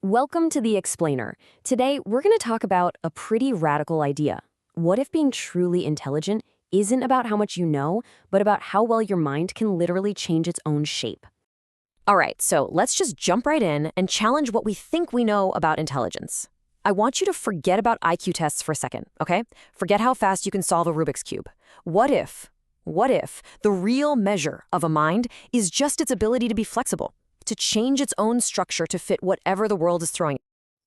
Welcome to The Explainer. Today, we're going to talk about a pretty radical idea. What if being truly intelligent isn't about how much you know, but about how well your mind can literally change its own shape? All right, so let's just jump right in and challenge what we think we know about intelligence. I want you to forget about IQ tests for a second, okay? Forget how fast you can solve a Rubik's Cube. What if the real measure of a mind is just its ability to be flexible, to change its own structure to fit whatever the world is throwing?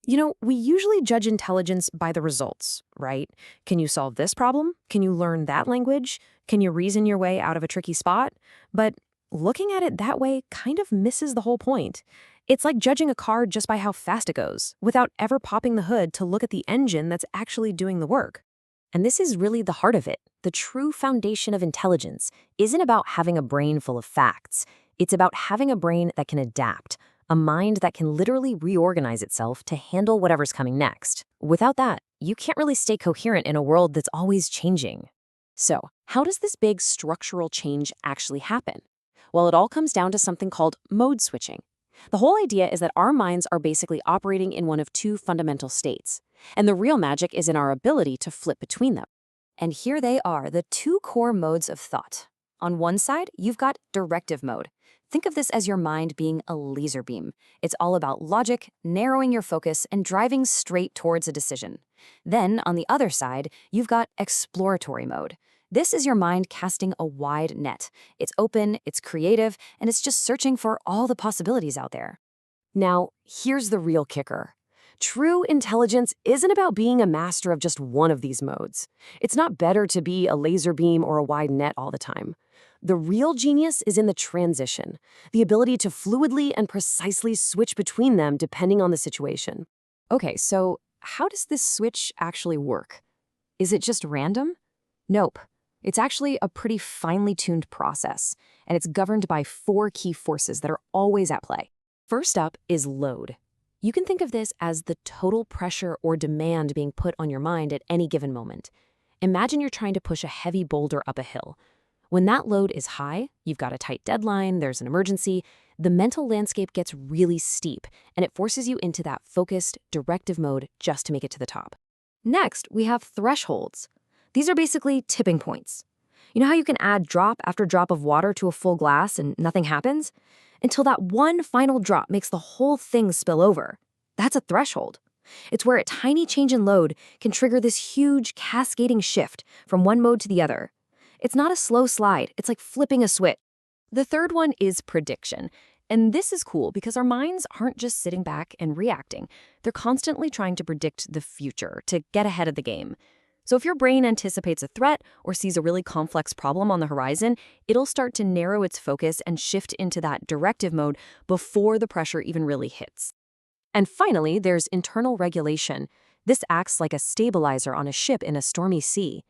We usually judge intelligence by the results, right? Can you solve this problem? Can you learn that language? Can you reason your way out of a tricky spot? But looking at it that way kind of misses the whole point. It's like judging a car just by how fast it goes, without ever popping the hood to look at the engine that's actually doing the work. And this is really the heart of it. The true foundation of intelligence isn't about having a brain full of facts. It's about having a brain that can adapt, a mind that can literally reorganize itself to handle whatever's coming next. Without that, you can't really stay coherent in a world that's always changing. So, how does this big structural change actually happen? Well, it all comes down to something called mode switching. The whole idea is that our minds are basically operating in one of two fundamental states, and the real magic is in our ability to flip between them. And here they are, the two core modes of thought. On one side, you've got directive mode. Think of this as your mind being a laser beam. It's all about logic, narrowing your focus, and driving straight towards a decision. Then, on the other side, you've got exploratory mode. This is your mind casting a wide net. It's open, it's creative, and it's just searching for all the possibilities out there. Now, here's the real kicker. True intelligence isn't about being a master of just one of these modes. It's not better to be a laser beam or a wide net all the time. The real genius is in the transition, the ability to fluidly and precisely switch between them depending on the situation. Okay, so how does this switch actually work? Is it just random? Nope. It's actually a pretty finely tuned process, and it's governed by four key forces that are always at play. First up is load. You can think of this as the total pressure or demand being put on your mind at any given moment. Imagine you're trying to push a heavy boulder up a hill. When that load is high, you've got a tight deadline, there's an emergency, the mental landscape gets really steep, and it forces you into that focused, directive mode just to make it to the top. Next, we have thresholds. These are basically tipping points. You know how you can add drop after drop of water to a full glass and nothing happens? Until that one final drop makes the whole thing spill over. That's a threshold. It's where a tiny change in load can trigger this huge cascading shift from one mode to the other. It's not a slow slide, it's like flipping a switch. The third one is prediction. And this is cool because our minds aren't just sitting back and reacting. They're constantly trying to predict the future, to get ahead of the game. So if your brain anticipates a threat or sees a really complex problem on the horizon, it'll start to narrow its focus and shift into that directive mode before the pressure even really hits. And finally, there's internal regulation. This acts like a stabilizer on a ship in a stormy sea.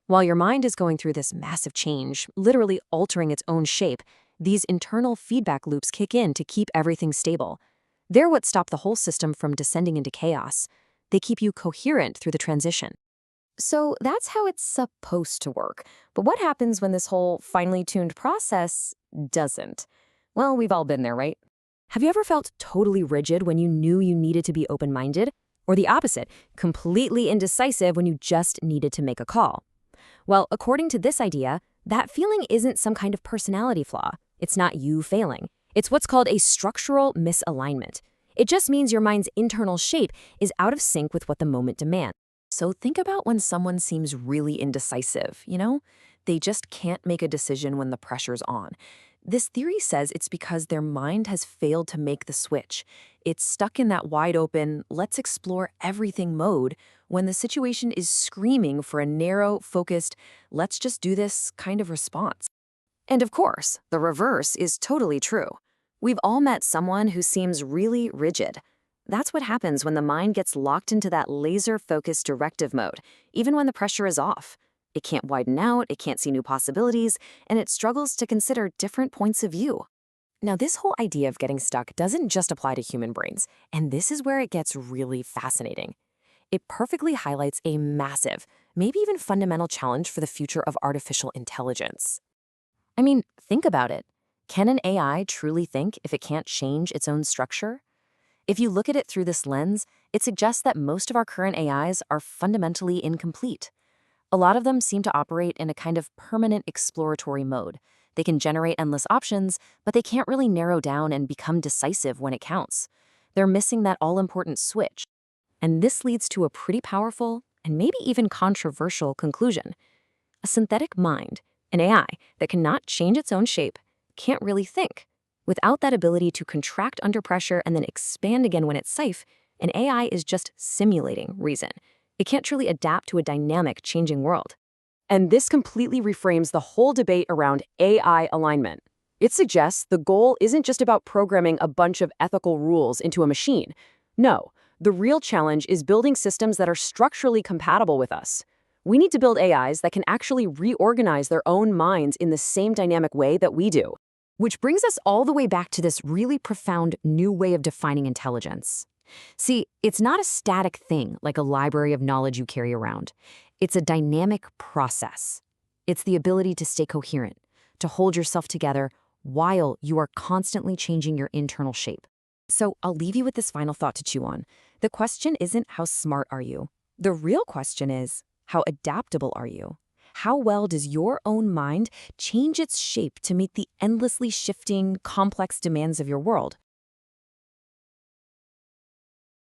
While your mind is going through this massive change, literally altering its own shape, these internal feedback loops kick in to keep everything stable. They're what stop the whole system from descending into chaos. They keep you coherent through the transition. So that's how it's supposed to work. But what happens when this whole finely tuned process doesn't? Well, we've all been there, right? Have you ever felt totally rigid when you knew you needed to be open-minded? Or the opposite, completely indecisive when you just needed to make a call? Well, according to this idea, that feeling isn't some kind of personality flaw. It's not you failing. It's what's called a structural misalignment. It just means your mind's internal shape is out of sync with what the moment demands. So think about when someone seems really indecisive, They just can't make a decision when the pressure's on. This theory says it's because their mind has failed to make the switch. It's stuck in that wide open, let's explore everything mode when the situation is screaming for a narrow, focused, let's just do this kind of response. And of course, the reverse is totally true. We've all met someone who seems really rigid. That's what happens when the mind gets locked into that laser-focused directive mode, even when the pressure is off. It can't widen out, it can't see new possibilities, and it struggles to consider different points of view. Now, this whole idea of getting stuck doesn't just apply to human brains, and this is where it gets really fascinating. It perfectly highlights a massive, maybe even fundamental challenge for the future of artificial intelligence. I mean, think about it. Can an AI truly think if it can't change its own structure? If you look at it through this lens, it suggests that most of our current AIs are fundamentally incomplete. A lot of them seem to operate in a kind of permanent exploratory mode. They can generate endless options, but they can't really narrow down and become decisive when it counts. They're missing that all-important switch. And this leads to a pretty powerful and maybe even controversial conclusion. A synthetic mind, an AI that cannot change its own shape, can't really think. Without that ability to contract under pressure and then expand again when it's safe, an AI is just simulating reason. It can't truly adapt to a dynamic, changing world. And this completely reframes the whole debate around AI alignment. It suggests the goal isn't just about programming a bunch of ethical rules into a machine. No, the real challenge is building systems that are structurally compatible with us. We need to build AIs that can actually reorganize their own minds in the same dynamic way that we do. Which brings us all the way back to this really profound new way of defining intelligence. See, it's not a static thing like a library of knowledge you carry around. It's a dynamic process. It's the ability to stay coherent, to hold yourself together while you are constantly changing your internal shape. So I'll leave you with this final thought to chew on. The question isn't how smart are you? The real question is, how adaptable are you? How well does your own mind change its shape to meet the endlessly shifting, complex demands of your world?